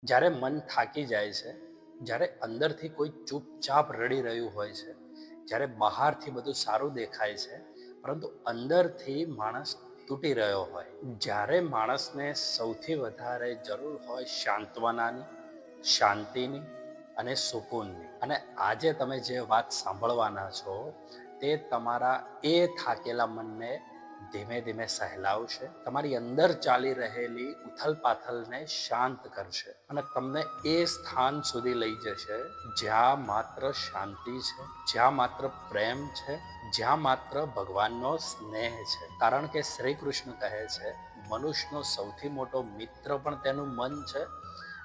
જ્યારે મન થાકી જાય છે, જ્યારે અંદરથી કોઈ ચૂપચાપ રડી રહ્યું હોય છે, જ્યારે બહારથી બધું સારું દેખાય છે, પરંતુ અંદરથી માણસ તૂટી રહ્યો હોય, જ્યારે માણસને સૌથી વધારે જરૂર હોય સાંત્વનાની, શાંતિની અને સુકૂનની. અને આજે તમે જે વાત સાંભળવાના છો તે તમારા એ થાકેલા મનને ધીમે ધીમે સહેલાવશે, તમારી અંદર ચાલી રહેલી ઉથલપાથલને શાંત કરશે અને તમને એ સ્થાન સુધી લઈ જશે જ્યાં માત્ર શાંતિ છે, જ્યાં માત્ર પ્રેમ છે, જ્યાં માત્ર ભગવાનનો સ્નેહ છે. કારણ કે શ્રી કૃષ્ણ કહે છે, મનુષ્યનો સૌથી મોટો મિત્ર પણ તેનું મન છે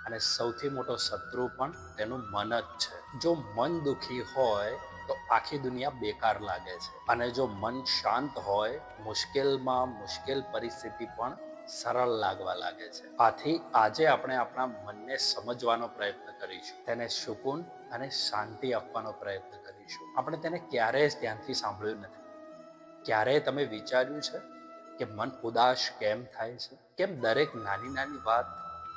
અને સૌથી મોટો શત્રુ પણ તેનું મન જ છે. જો મન દુખી હોય તો આખી દુનિયા બેકાર લાગે છે, અને જો મન શાંત હોય, મુશ્કેલમાં મુશ્કેલ પરિસ્થિતિ પણ સરળ લાગવા લાગે છે. આથી આજે આપણે આપણા મનને સમજવાનો પ્રયત્ન કરીશું, તેને સુકૂન અને શાંતિ આપવાનો પ્રયત્ન કરીશું. આપણે તેને ક્યારેય ધ્યાનથી સાંભળ્યું નથી. ક્યારેય તમે વિચાર્યું છે કે મન ઉદાસ કેમ થાય છે? કેમ દરેક નાની નાની વાત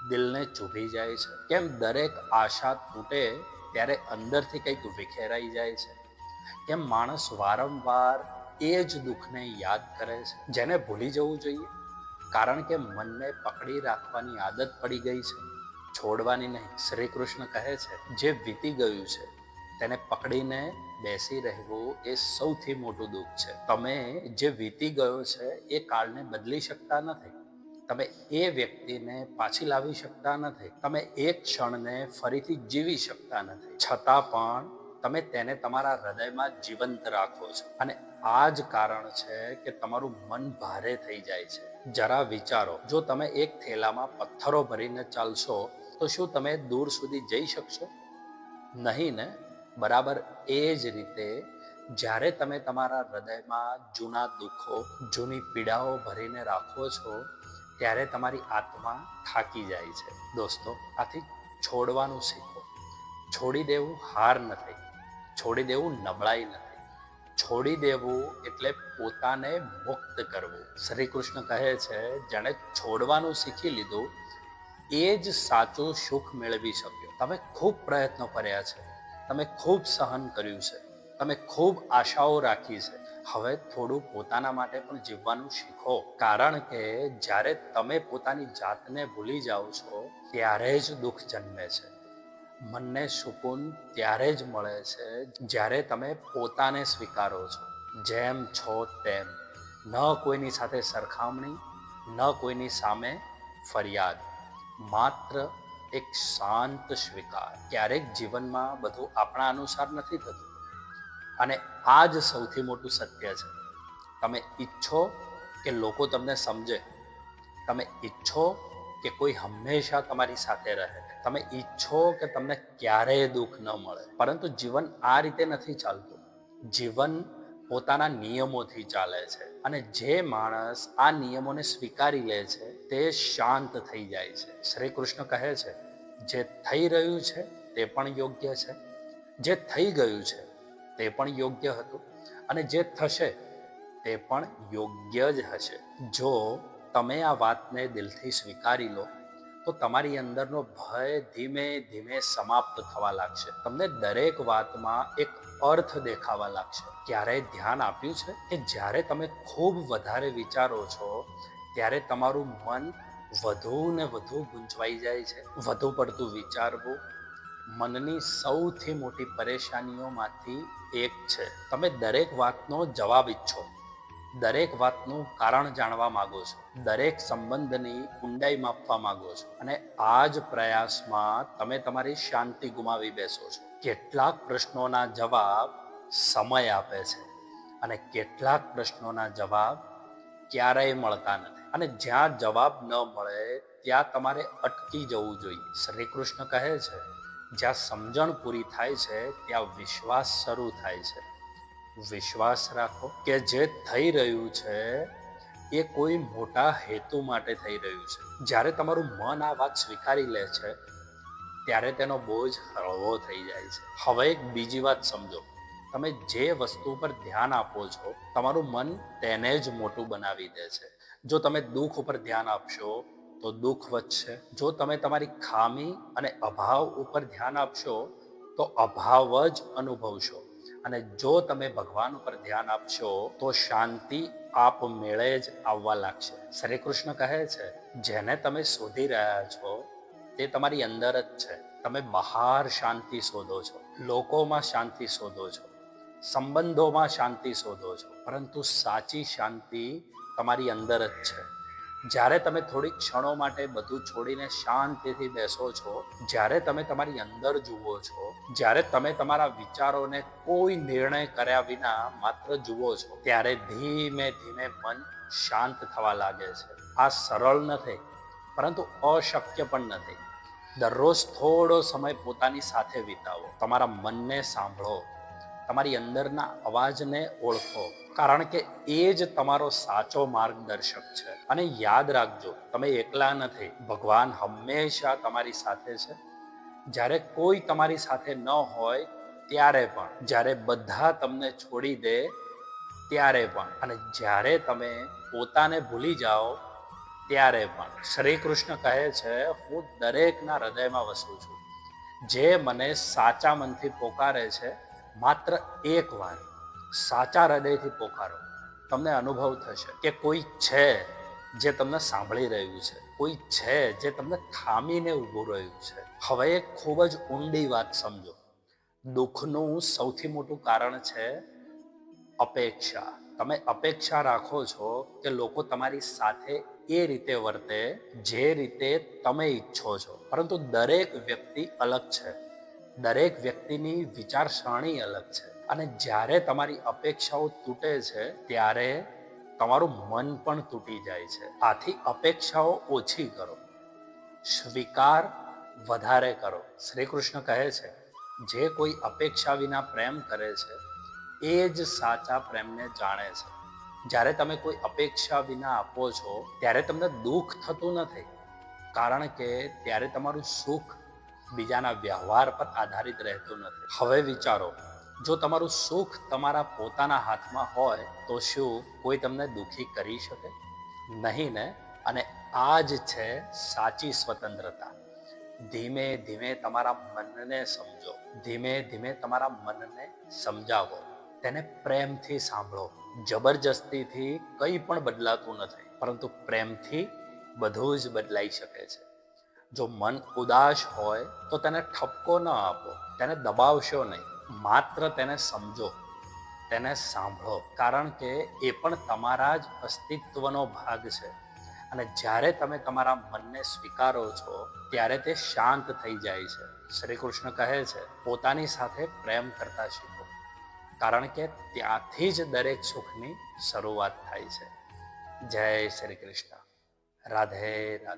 દિલને ચૂભી જાય છે? કેમ દરેક આશા તૂટે ત્યારે અંદરથી કંઈક વિખેરાઈ જાય છે? કેમ માણસ વારંવાર એ જ દુઃખને યાદ કરે છે, જેને ભૂલી જવું જોઈએ? કારણ કે મનને પકડી રાખવાની આદત પડી ગઈ છે, છોડવાની નહીં. શ્રી કૃષ્ણ કહે છે, જે વીતી ગયું છે તેને પકડીને બેસી રહેવું એ સૌથી મોટું દુઃખ છે. તમે જે વીતી ગયો છે એ કાળને બદલી શકતા નથી. તમે એ વ્યક્તિને પાછી લાવી શકતા નથી. તમે એક ક્ષણને ફરીથી જીવી શકતા નથી. છતાં પણ તમે તેને તમારા હૃદયમાં જીવંત રાખો છો. અને આ જ કારણ છે કે તમારું મન ભારે થઈ જાય છે. જરા વિચારો, જો તમે એક થેલામાં પથ્થરો ભરીને ચાલશો તો શું તમે દૂર સુધી જઈ શકશો? નહીં ને? બરાબર એ જ રીતે જ્યારે તમે તમારા હૃદયમાં જૂના દુઃખો, જૂની પીડાઓ ભરીને રાખો છો ત્યારે તમારી આત્મા થાકી જાય છે. દોસ્તો, આથી છોડવાનું શીખો. છોડી દેવું હાર નથી, છોડી દેવું નબળાઈ નથી. છોડી દેવું એટલે પોતાને મુક્ત કરવું. શ્રી કૃષ્ણ કહે છે, જેણે છોડવાનું શીખી લીધું એ જ સાચું સુખ મેળવી શક્યો. તમે ખૂબ પ્રયત્નો કર્યા છે, તમે ખૂબ સહન કર્યું છે, તમે ખૂબ આશાઓ રાખી છે. હવે થોડું પોતાના માટે પણ જીવવાનું શીખો. કારણ કે જ્યારે તમે પોતાની જાતને ભૂલી જાઓ છો ત્યારે જ દુઃખ જન્મે છે. મનને સુકૂન ત્યારે જ મળે છે જ્યારે તમે પોતાને સ્વીકારો છો, જેમ છો તેમ. ન કોઈની સાથે સરખામણી, ન કોઈની સામે ફરિયાદ, માત્ર એક શાંત સ્વીકાર. ક્યારેક જીવનમાં બધું આપણા અનુસાર નથી થતું, અને આ જ સૌથી મોટું સત્ય છે. તમે ઈચ્છો કે લોકો તમને સમજે, તમે ઈચ્છો કે કોઈ હંમેશા તમારી સાથે રહે, તમે ઈચ્છો કે તમને ક્યારેય દુઃખ ન મળે, પરંતુ જીવન આ રીતે નથી ચાલતું. જીવન પોતાના નિયમોથી ચાલે છે, અને જે માણસ આ નિયમોને સ્વીકારી લે છે તે શાંત થઈ જાય છે. શ્રી કૃષ્ણ કહે છે, જે થઈ રહ્યું છે તે પણ યોગ્ય છે, જે થઈ ગયું છે તે પણ યોગ્ય હતું, અને જે થશે તે પણ યોગ્ય જ હશે. જો તમે આ વાતને દિલથી સ્વીકારી લો તો તમારી અંદરનો ભય ધીમે ધીમે સમાપ્ત થવા લાગશે. તમને દરેક વાતમાં એક અર્થ દેખાવા લાગશે. ક્યારેય ધ્યાન આપ્યું છે કે જ્યારે તમે ખૂબ વધારે વિચારો છો ત્યારે તમારું મન વધુ ને વધુ ગૂંચવાઈ જાય છે? વધુ પડતું વિચારવું મનની સૌથી મોટી પરેશાનીઓમાંથી એક છે. તમે દરેક વાતનો જવાબ ઈચ્છો, દરેક વાતનું કારણ જાણવા માંગો છો, દરેક સંબંધની ઊંડાઈ માપવા માંગો છો, અને આ જ પ્રયાસમાં તમે તમારી શાંતિ ગુમાવી બેસો છો. કેટલાક પ્રશ્નોના જવાબ સમય આપે છે, અને કેટલાક પ્રશ્નોના જવાબ ક્યારેય મળતા નથી. અને જ્યાં જવાબ ન મળે ત્યાં તમારે અટકી જવું જોઈએ. શ્રી કૃષ્ણ કહે છે, જ્યાં સમજણ પૂરી થાય છે ત્યાં વિશ્વાસ શરૂ થાય છે. વિશ્વાસ રાખો કે જે થઈ રહ્યું છે એ કોઈ મોટા હેતુ માટે થઈ રહ્યું છે. જ્યારે તમારું મન આ વાત સ્વીકારી લે છે ત્યારે તેનો બોજ હળવો થઈ જાય છે. હવે એક બીજી વાત સમજો, તમે જે વસ્તુ પર ધ્યાન આપો છો તમારું મન તેને જ મોટું બનાવી દે છે. જો તમે દુઃખ ઉપર ધ્યાન આપશો તો દુઃખ વધશે. જો તમે તમારી ખામી અને અભાવ ઉપર ધ્યાન આપશો તો અભાવ જ અનુભવશો. અને જો તમે ભગવાન ઉપર ધ્યાન આપશો તો શાંતિ આપમેળે જ આવવા લાગશે. શ્રી કૃષ્ણ કહે છે, જેને તમે શોધી રહ્યા છો તે તમારી અંદર જ છે. તમે બહાર શાંતિ શોધો છો, લોકોમાં શાંતિ શોધો છો, સંબંધોમાં શાંતિ શોધો છો, પરંતુ સાચી શાંતિ તમારી અંદર જ છે. જ્યારે તમે થોડીક ક્ષણો માટે બધું છોડીને શાંતિથી બેસો છો, જ્યારે તમે તમારી અંદર જુઓ છો, જ્યારે તમે તમારા વિચારોને કોઈ નિર્ણય કર્યા વિના માત્ર જુઓ છો, ત્યારે ધીમે ધીમે મન શાંત થવા લાગે છે. આ સરળ નથી, પરંતુ અશક્ય પણ નથી. દરરોજ થોડો સમય પોતાની સાથે વિતાવો. તમારા મનને સાંભળો, તમારી અંદરના અવાજને ઓળખો, કારણ કે એ જ તમારો સાચો માર્ગદર્શક છે. અને યાદ રાખજો, તમે એકલા નથી. ભગવાન હંમેશા તમારી સાથે છે. જ્યારે કોઈ તમારી સાથે ન હોય ત્યારે પણ, જ્યારે બધા તમને છોડી દે ત્યારે પણ, અને જ્યારે તમે પોતાને ભૂલી જાઓ ત્યારે પણ. શ્રી કૃષ્ણ કહે છે, હું દરેકના હૃદયમાં વસું છું. જે મને સાચા મનથી પોકારે છે, માત્ર એક વાર સાચા હૃદયથી પોકારો, તમને અનુભવ થશે કે કોઈ છે જે તમને સાંભળી રહ્યું છે, કોઈ છે જે તમને થામીને ઊભું રહ્યું છે. હવે એક ખૂબ જ ઊંડી વાત સમજો. દુઃખનું સૌથી મોટું કારણ છે અપેક્ષા. તમે અપેક્ષા રાખો છો કે લોકો તમારી સાથે એ રીતે વર્તે જે રીતે તમે ઈચ્છો છો. પરંતુ દરેક વ્યક્તિ અલગ છે, દરેક વ્યક્તિની વિચારસરણી અલગ છે. અને જ્યારે તમારી અપેક્ષાઓ તૂટે છે ત્યારે તમારું મન પણ તૂટી જાય છે. આથી અપેક્ષાઓ ઓછી કરો, સ્વીકાર વધારે કરો. શ્રી કૃષ્ણ કહે છે, જે કોઈ અપેક્ષા વિના પ્રેમ કરે છે એ જ સાચા પ્રેમને જાણે છે. જ્યારે તમે કોઈ અપેક્ષા વિના આપો છો ત્યારે તમને દુઃખ થતું નથી, કારણ કે ત્યારે તમારું સુખ બીજાના વ્યવહાર પર આધારિત રહેતું નથી. હવે વિચારો, જો તમારું સુખ તમારા પોતાના હાથમાં હોય તો શું કોઈ તમને દુઃખી કરી શકે? નહીં ને? અને આ જ છે સાચી સ્વતંત્રતા. ધીમે ધીમે તમારા મનને સમજો, ધીમે ધીમે તમારા મનને સમજાવો, તેને પ્રેમથી સાંભળો. જબરજસ્તીથી કંઈ પણ બદલાતું નથી, પરંતુ પ્રેમથી બધું જ બદલાઈ શકે છે. જો મન ઉદાસ હોય તો તેને ઠપકો ન આપો, તેને દબાવશો નહીં, માત્ર તેને સમજો, તેને સાંભળો, કારણ કે એ પણ તમારા જ અસ્તિત્વનો ભાગ છે. અને જ્યારે તમે તમારા મનને સ્વીકારો છો ત્યારે તે શાંત થઈ જાય છે. શ્રી કૃષ્ણ કહે છે, પોતાની સાથે પ્રેમ કરતા શીખો, કારણ કે ત્યાંથી જ દરેક સુખની શરૂઆત થાય છે. જય શ્રી કૃષ્ણ. રાધે રાધે.